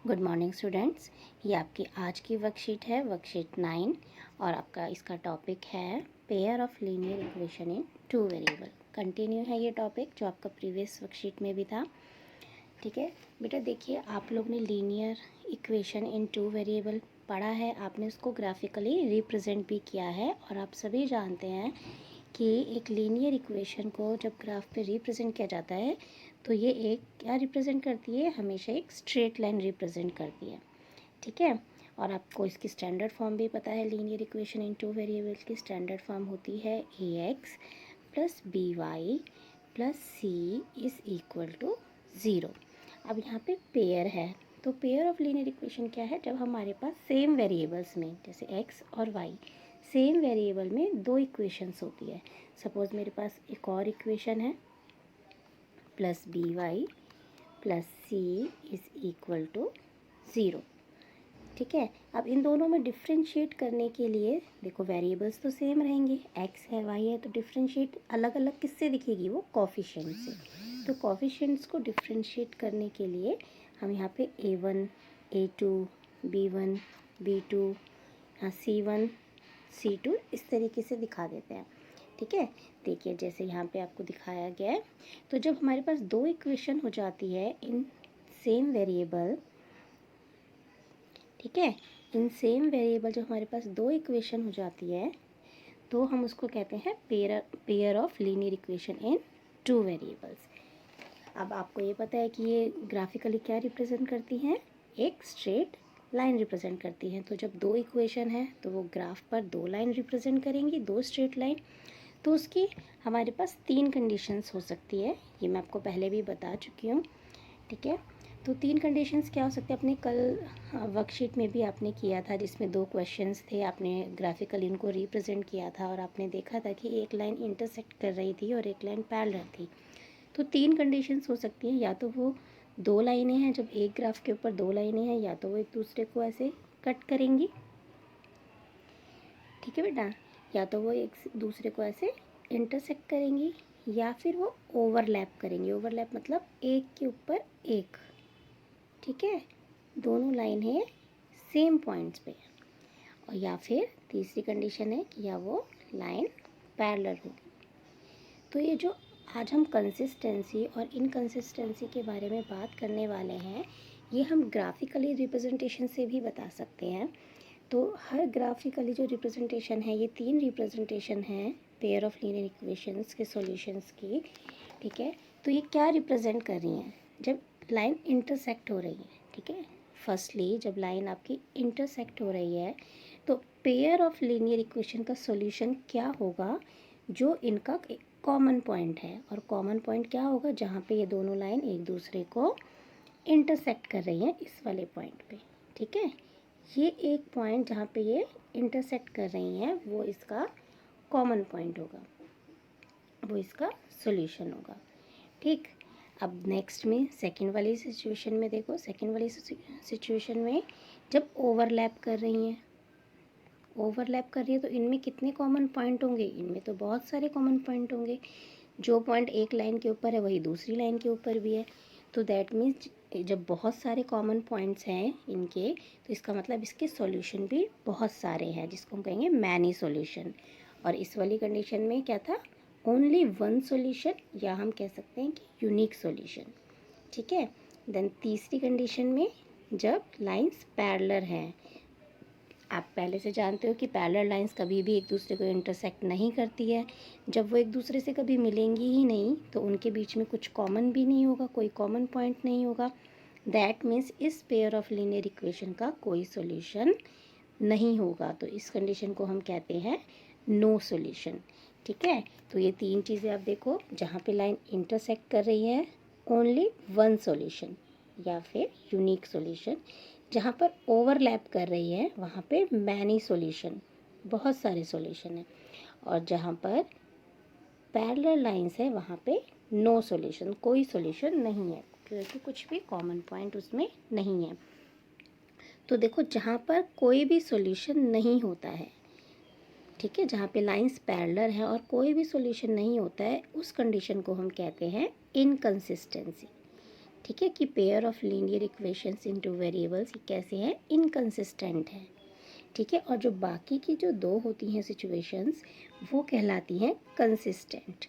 Good morning students. ये आपकी आज की वर्कशीट है, वर्कशीट 9, और आपका इसका टॉपिक है pair of linear equation in two variable. Continue है ये टॉपिक जो आपका प्रीवियस वर्कशीट में भी था। ठीक है बेटा, देखिए आप लोग ने linear equation in two variable पढ़ा है, आपने उसको ग्राफिकली रिप्रेजेंट भी किया है, और आप सभी जानते हैं कि एक लीनियर इक्वेशन को जब ग्राफ पे रिप्रेजेंट किया जाता है तो ये एक क्या रिप्रेजेंट करती है, हमेशा एक स्ट्रेट लाइन रिप्रेजेंट करती है। ठीक है, और आपको इसकी स्टैंडर्ड फॉर्म भी पता है। Linear equation in two variables की स्टैंडर्ड फॉर्म होती है ax plus by plus C is equal to 0। अब यहाँ पे पेयर है, तो पेयर ऑफ लीनियर इक्वेशन क्या है, जब हमारे पास सेम वेरिएबल्स में जैसे x और y सेम वेरिएबल में दो इक्वेशंस होती है। सपोज़ मेरे पास एक और इक्वेशन है plus by plus C is equal to 0। ठीक है, अब इन दोनों में डिफ्रेंशिएट करने के लिए देखो वेरिएबल्स तो सेम रहेंगे, x है y है, तो डिफ्रेंशिएट अलग अलग किससे दिखेगी, वो कोफिशिएंट से। तो कोफिशिएंट्स को डिफ्रेंशिएट करने के लिए हम यहाँ पे a1 a2 b1 b2 यहाँ c1 c2 इस तरीके से दिखा देते हैं। ठीक है, देखिए जैसे यहाँ पे आपको दिखाया गया है, तो जब हमारे पास दो इक्वेशन हो जाती है इन सेम वेरिएबल, ठीक है, इन सेम वेरिएबल जब हमारे पास दो इक्वेशन हो जाती है तो हम उसको कहते हैं pair of linear equation in two variables. अब आपको ये पता है कि ये ग्राफिकली क्या रिप्रेजेंट करती हैं, एक स्ट्रेट लाइन रिप्रेजेंट करती हैं। तो जब दो इक्वेशन है तो वो ग्राफ पर दो लाइन रिप्रेजेंट करेंगी, दो स्ट्रेट लाइन। तो उसकी हमारे पास तीन कंडीशंस हो सकती है, ये मैं आपको पहले भी बता चुकी हूँ। ठीक है, तो तीन कंडीशंस क्या हो सकते हैं, अपने कल वर्कशीट में भी आपने किया था जिसमें दो क्वेश्चंस थे, आपने ग्राफिकली इनको रिप्रेजेंट किया था और आपने देखा था कि एक लाइन इंटरसेक्ट कर रही थी और एक लाइन पैरेलल थी। तो तीन कंडीशंस हो सकती हैं, या तो वो दो लाइनें हैं, जब एक ग्राफ के ऊपर दो लाइनें हैं, या तो वो एक दूसरे को ऐसे कट करेंगी। ठीक है बेटा, या तो वो एक दूसरे को ऐसे इंटरसेक्ट करेंगी, या फिर वो ओवरलैप करेंगी। ओवरलैप मतलब एक के ऊपर एक। ठीक है, दोनों लाइन है सेम पॉइंट्स पे। और या फिर तीसरी कंडीशन है कि या वो लाइन पैरेलल होगी। तो ये जो आज हम कंसिस्टेंसी और इनकंसिस्टेंसी के बारे में बात करने वाले हैं, ये हम ग्राफिकली रिप्रेजेंटेशन से भी बता सकते हैं। तो हर ग्राफिकली जो रिप्रेजेंटेशन है, ये तीन रिप्रेजेंटेशन है पेयर ऑफ लीनियर इक्वेशंस के सॉल्यूशंस की। ठीक है, तो ये क्या रिप्रेजेंट कर रही हैं, जब लाइन इंटरसेक्ट हो रही है। ठीक है, फर्स्टली जब लाइन आपकी इंटरसेक्ट हो रही है तो पेयर ऑफ लीनियर इक्वेशन का सॉल्यूशन क्या होगा, जो इनका कॉमन पॉइंट है। और कॉमन पॉइंट क्या होगा, जहाँ पे ये दोनों लाइन एक दूसरे को इंटरसेक्ट कर रही हैं, इस वाले पॉइंट पे। ठीक है, ये एक पॉइंट जहाँ पे ये इंटरसेक्ट कर रही हैं वो इसका कॉमन पॉइंट होगा, वो इसका सॉल्यूशन होगा। ठीक, अब नेक्स्ट में सेकंड वाली सिचुएशन में देखो, सेकंड वाली सिचुएशन में जब ओवरलैप कर रही हैं, ओवरलैप कर रही है तो इनमें कितने कॉमन पॉइंट होंगे, इनमें तो बहुत सारे कॉमन पॉइंट होंगे। जो पॉइंट एक लाइन के ऊपर है वही दूसरी लाइन के ऊपर भी है। तो दैट मीन्स जब बहुत सारे कॉमन पॉइंट्स हैं इनके, तो इसका मतलब इसके सॉल्यूशन भी बहुत सारे हैं, जिसको हम कहेंगे मैनी सॉल्यूशन। और इस वाली कंडीशन में क्या था, ओनली वन सॉल्यूशन, या हम कह सकते हैं कि यूनिक सॉल्यूशन। ठीक है, देन तीसरी कंडीशन में जब लाइंस पैरेलल हैं, आप पहले से जानते हो कि पैरेलल लाइंस कभी भी एक दूसरे को इंटरसेक्ट नहीं करती है। जब वो एक दूसरे से कभी मिलेंगी ही नहीं तो उनके बीच में कुछ कॉमन भी नहीं होगा, कोई कॉमन पॉइंट नहीं होगा। दैट मीन्स इस पेयर ऑफ लीनियर इक्वेशन का कोई सॉल्यूशन नहीं होगा। तो इस कंडीशन को हम कहते हैं नो सॉल्यूशन। ठीक है, तो ये तीन चीज़ें आप देखो, जहाँ पे लाइन इंटरसेक्ट कर रही है ओनली वन सॉल्यूशन, या फिर यूनिक सॉल्यूशन। जहाँ पर ओवरलैप कर रही है वहाँ पे मैनी सॉल्यूशन, बहुत सारे सॉल्यूशन हैं। और जहाँ पर पैरेलल लाइंस है वहाँ पे नो सॉल्यूशन, कोई सॉल्यूशन नहीं है, क्योंकि कुछ भी कॉमन पॉइंट उसमें नहीं है। तो देखो जहाँ पर कोई भी सॉल्यूशन नहीं होता है, ठीक है, जहाँ पे लाइंस पैरेलल है और कोई भी सॉल्यूशन नहीं होता है, उस कंडीशन को हम कहते हैं इनकंसिस्टेंसी। ठीक है, कि pair of linear equations into variables कैसे हैं, इनकंसिस्टेंट है। ठीक है, और जो बाकी की जो दो होती हैं सिचुएशंस वो कहलाती हैं कंसिस्टेंट।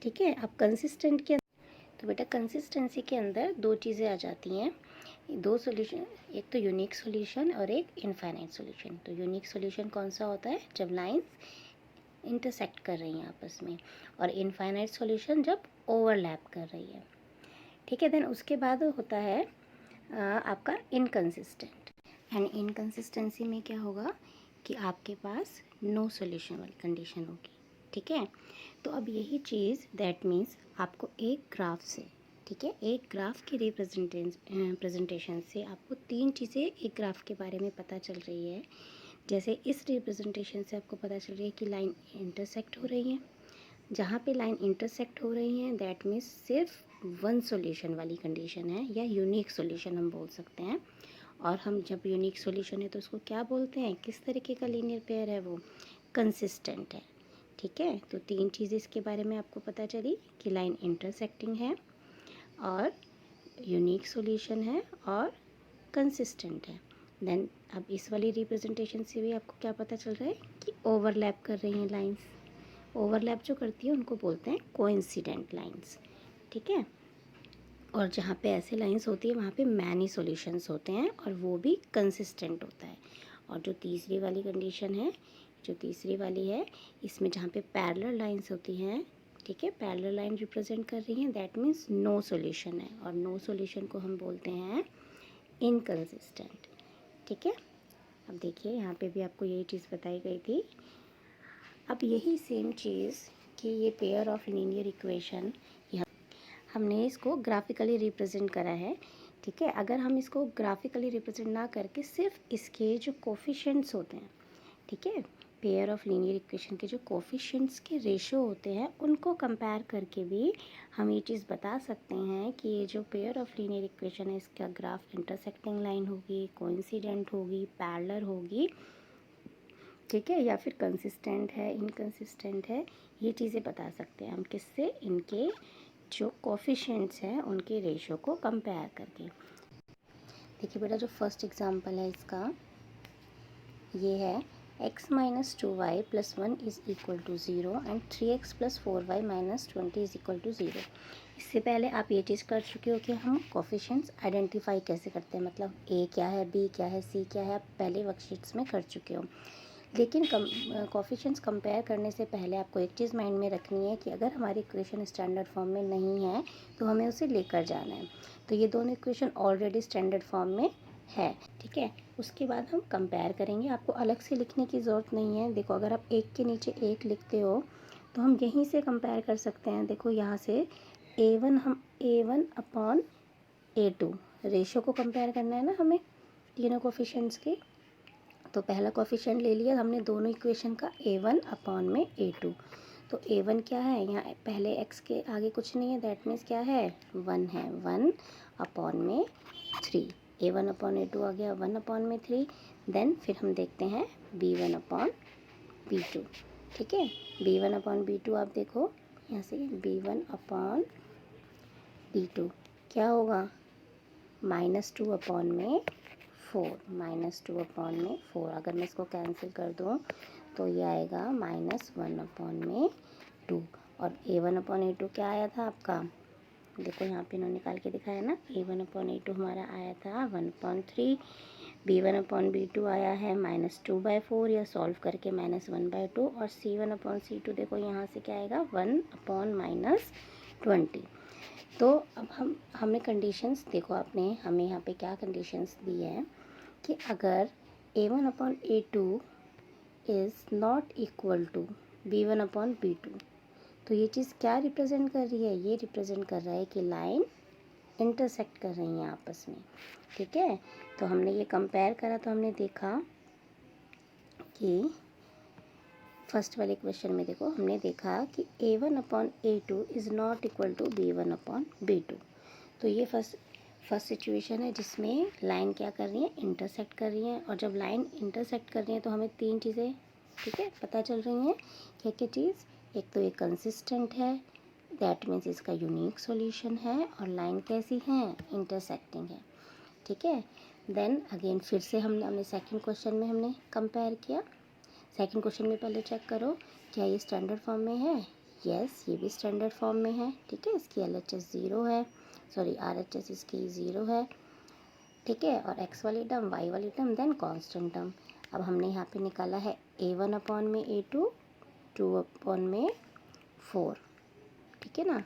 ठीक है, अब कंसिस्टेंट के तो बेटा कंसिस्टेंसी के अंदर दो चीज़ें आ जाती हैं, दो सॉल्यूशन, एक तो यूनिक सॉल्यूशन और एक इनफाइनाइट सॉल्यूशन। तो यूनिक सॉल्यूशन कौन सा होता है, जब लाइंस इंटरसेक्ट कर रही हैं आपस में, और इनफाइनाइट सॉल्यूशन जब ओवरलैप कर रही है। ठीक है, देन उसके बाद होता है आपका इनकंसिस्टेंट। एंड इनकंसिस्टेंसी में क्या होगा कि आपके पास नो सॉल्यूशन वाली कंडीशन होगी। ठीक है, तो अब यही चीज़ दैट मीन्स आपको एक ग्राफ से, ठीक है, एक ग्राफ की प्रेजेंटेशन से आपको तीन चीज़ें एक ग्राफ के बारे में पता चल रही है। जैसे इस रिप्रेजेंटेशन से आपको पता चल रही है कि लाइन इंटरसेक्ट हो रही है। जहाँ पे लाइन इंटरसेक्ट हो रही हैं दैट मीन्स सिर्फ वन सॉल्यूशन वाली कंडीशन है, या यूनिक सॉल्यूशन हम बोल सकते हैं। और हम जब यूनिक सॉल्यूशन है तो उसको क्या बोलते हैं, किस तरीके का लीनियर पेयर है, वो कंसिस्टेंट है। ठीक है, तो तीन चीज़ें इसके बारे में आपको पता चली कि लाइन इंटरसेक्टिंग है और यूनिक सॉल्यूशन है और कंसिस्टेंट है। देन अब इस वाली रिप्रेजेंटेशन से भी आपको क्या पता चल रहा है कि ओवरलैप कर रही हैं लाइंस। ओवरलैप जो करती है उनको बोलते हैं कोइंसिडेंट लाइंस। ठीक है, और जहाँ पे ऐसे लाइंस होती है वहाँ पे मैनी सॉल्यूशंस होते हैं और वो भी कंसिस्टेंट होता है। और जो तीसरी वाली कंडीशन है, जो तीसरी वाली है, इसमें जहाँ पे पैरेलल लाइंस होती हैं, ठीक है, पैरेलल लाइन रिप्रेजेंट कर रही हैं, दैट मीन्स नो सॉल्यूशन है, और नो सॉल्यूशन को हम बोलते हैं इनकंसिस्टेंट। ठीक है, अब देखिए यहाँ पे भी आपको यही चीज़ बताई गई थी। अब यही सेम चीज़ कि ये पेयर ऑफ लीनियर इक्वेशन, हमने इसको ग्राफिकली रिप्रेजेंट करा है। ठीक है, अगर हम इसको ग्राफिकली रिप्रेजेंट ना करके सिर्फ इसके जो कोफिशिएंट्स होते हैं, ठीक है, पेयर ऑफ लीनियर इक्वेशन के जो कोफिशिएंट्स के रेशियो होते हैं उनको कंपेयर करके भी हम ये चीज़ बता सकते हैं कि ये जो पेयर ऑफ लीनियर इक्वेशन है इसका ग्राफ इंटरसेक्टिंग लाइन होगी, कोइंसिडेंट होगी, पैरेलल होगी, ठीक है, या फिर कंसिस्टेंट है, इनकंसिस्टेंट है। ये चीज़ें बता सकते हैं हम किससे, इनके जो कोफिशिएंट्स हैं उनके रेशियो को कंपेयर करके। देखिए बेटा, जो फर्स्ट एग्जांपल है इसका ये है x minus 2y plus 1 is equal to 0 and 3x plus 4y minus 20 is equal to 0। इससे पहले आप ये चीज़ कर चुके हो कि हम कोफिशिएंट्स आइडेंटिफाई कैसे करते हैं, मतलब a क्या है, b क्या है, c क्या है, आप पहले वर्कशीट्स में कर चुके हो। लेकिन कोफिशिएंट्स कंपेयर करने से पहले आपको एक चीज़ माइंड में रखनी है कि अगर हमारी इक्वेशन स्टैंडर्ड फॉर्म में नहीं है तो हमें उसे लेकर जाना है। तो ये दोनों इक्वेशन ऑलरेडी स्टैंडर्ड फॉर्म में है। ठीक है, उसके बाद हम कंपेयर करेंगे, आपको अलग से लिखने की ज़रूरत नहीं है। देखो, अगर आप एक के नीचे एक लिखते हो तो हम यहीं से कंपेयर कर सकते हैं। देखो यहाँ से a1, हम a1 अपॉन a2 रेशो को कंपेयर करना है ना हमें तीनों कोफिशिएंट्स के। तो पहला कोफिशिएंट ले लिया हमने दोनों इक्वेशन का, a1 अपॉन में a2। तो a1 क्या है, यहाँ पहले x के आगे कुछ नहीं है, दैट मीन्स क्या है, 1 है, 1 अपॉन में 3। a1 अपॉन a2 आ गया 1 अपॉन में 3। देन फिर हम देखते हैं b1 अपॉन b2। ठीक है, b1 अपॉन b2 आप देखो यहाँ से b1 अपॉन b2 क्या होगा, -2 अपॉन में 4, -2 अपॉन में 4। अगर मैं इसको कैंसिल कर दूँ तो ये आएगा -1 अपॉन में 2। और a1 अपॉन a2 क्या आया था आपका, देखो यहाँ पे इन्होंने निकाल के दिखाया ना, a1 अपॉन a2 हमारा आया था 1/3, b1 अपॉन b2 आया है -2/4 या सॉल्व करके -1/2, और c1 अपॉन c2 देखो यहाँ से क्या आएगा 1 अपॉन -20। तो अब हमें कंडीशंस देखो, आपने हमें यहाँ पे क्या कंडीशंस दी है कि अगर a1 upon a2 is not equal to b1 upon b2, तो ये चीज़ क्या रिप्रेजेंट कर रही है, ये रिप्रेजेंट कर रहा है कि लाइन इंटरसेक्ट कर रही हैं आपस में। ठीक है, तो हमने ये कंपेयर करा तो हमने देखा कि फर्स्ट वाले क्वेश्चन में देखो हमने देखा कि a1 upon a2 is not equal to b1 upon b2। तो ये फर्स्ट सिचुएशन है जिसमें लाइन क्या कर रही है, इंटरसेक्ट कर रही हैं। और जब लाइन इंटरसेक्ट कर रही है तो हमें तीन चीज़ें, ठीक है, पता चल रही हैं। क्या क्या चीज़, एक तो ये कंसिस्टेंट है, दैट मीन्स इसका यूनिक सॉल्यूशन है और लाइन कैसी है, इंटरसेक्टिंग है, ठीक है। देन अगेन फिर से हमने सेकंड क्वेश्चन में हमने कंपेयर किया। सेकंड क्वेश्चन में पहले चेक करो क्या ये स्टैंडर्ड फॉर्म में है, यस ये भी स्टैंडर्ड फॉर्म में है, ठीक है। इसकी LHS 0 है, सॉरी RHS इसकी 0 है, ठीक है। और x वाली टर्म, y वाली टर्म, देन कांस्टेंट टर्म। अब हमने यहाँ पे निकाला है A1 अपॉन में A2, 2 अपॉन में 4, ठीक है ना,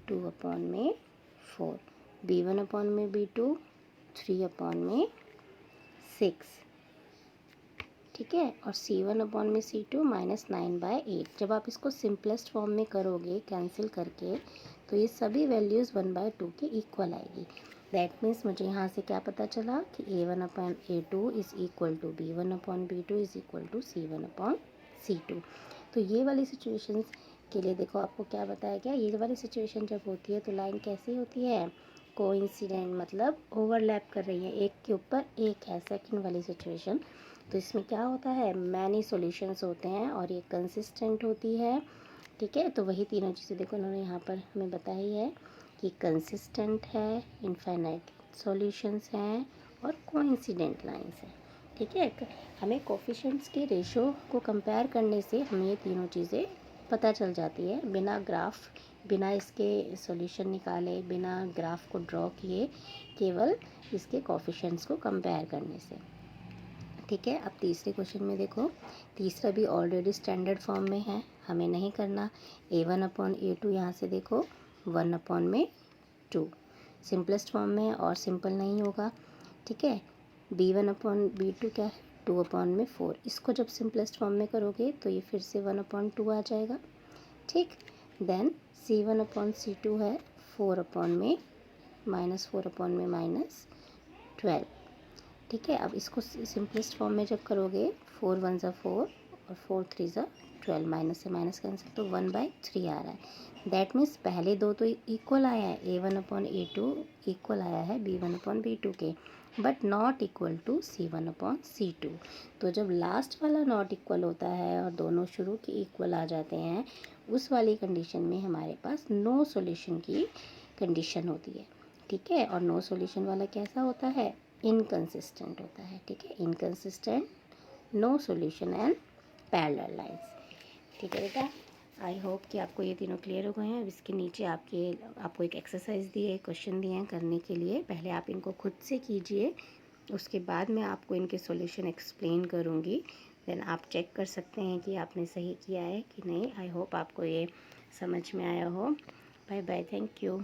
2 अपॉन में 4, B1 अपॉन में B2, 3 अपॉन में 6, ठीक है। और C1 अपॉन में C2 -9/8। जब आप इसको सिंपलेस्ट फॉर्म में करोगे कैंसिल करके तो ये सभी वैल्यूज़ 1/2 के इक्वल आएगी। दैट मीन्स मुझे यहाँ से क्या पता चला कि A1 upon A2 is equal to B1 upon B2 is equal to C1 upon C2। तो ये वाली सिचुएशंस के लिए देखो आपको क्या बताया गया, ये वाली सिचुएशन जब होती है तो लाइन कैसी होती है, कोइंसिडेंट, मतलब ओवरलैप कर रही है, एक के ऊपर एक है। सेकंड वाली सिचुएशन तो इसमें क्या होता है, मैनी सॉल्यूशंस होते हैं और ये कंसिस्टेंट होती है, ठीक है। तो वही तीनों चीज़ें देखो उन्होंने यहाँ पर हमें बताई है कि कंसिस्टेंट है, इनफाइनाइट सॉल्यूशंस हैं और कोइंसिडेंट लाइंस हैं, ठीक है। हमें कोफिशिएंट्स के रेशो को कंपेयर करने से हमें ये तीनों चीज़ें पता चल जाती है, बिना ग्राफ, बिना इसके सॉल्यूशन निकाले, बिना ग्राफ को ड्रॉ किए, केवल इसके कोफिशिएंट्स को कंपेयर करने से, ठीक है। अब तीसरे क्वेश्चन में देखो, तीसरा भी ऑलरेडी स्टैंडर्ड फॉर्म में है, हमें नहीं करना। A1 अपॉन A2 यहाँ से देखो 1 अपॉन में 2 सिंपलेस्ट फॉर्म में है और सिंपल नहीं होगा, ठीक है। B1 अपॉन B2 क्या है, 2 अपॉन में 4। इसको जब सिंपलेस्ट फॉर्म में करोगे तो ये फिर से 1 अपॉन 2 आ जाएगा, ठीक। देन C1 अपॉन C2 है 4 अपॉन में -4 अपॉन में -12, ठीक है। अब इसको सिंपलेस्ट फॉर्म में जब करोगे 4 1 ज़ा 4 और 4 3 ज़ा 12, माइनस से माइनस कैंसिल तो 1/3 आ रहा है। दैट मीन्स पहले दो तो इक्वल आया है, A1 अपॉन A2 इक्वल आया है B1 अपॉन B2 के, but not equal to C1 upon C2। तो जब लास्ट वाला नॉट इक्वल होता है और दोनों शुरू के इक्वल आ जाते हैं, उस वाली कंडीशन में हमारे पास नो सॉल्यूशन की कंडीशन होती है, ठीक है। और नो सॉल्यूशन वाला कैसा होता है, इनकंसिस्टेंट होता है, ठीक है। Inconsistent, no solution and parallel lines, ठीक है बेटा। आई होप कि आपको ये तीनों क्लियर हो गए हैं। अब इसके नीचे आपको एक एक्सरसाइज दी है, क्वेश्चन दिए हैं करने के लिए। पहले आप इनको खुद से कीजिए, उसके बाद मैं आपको इनके सॉल्यूशन एक्सप्लेन करूँगी, देन आप चेक कर सकते हैं कि आपने सही किया है कि नहीं। आई होप आपको ये समझ में आया हो। Bye bye, thank you.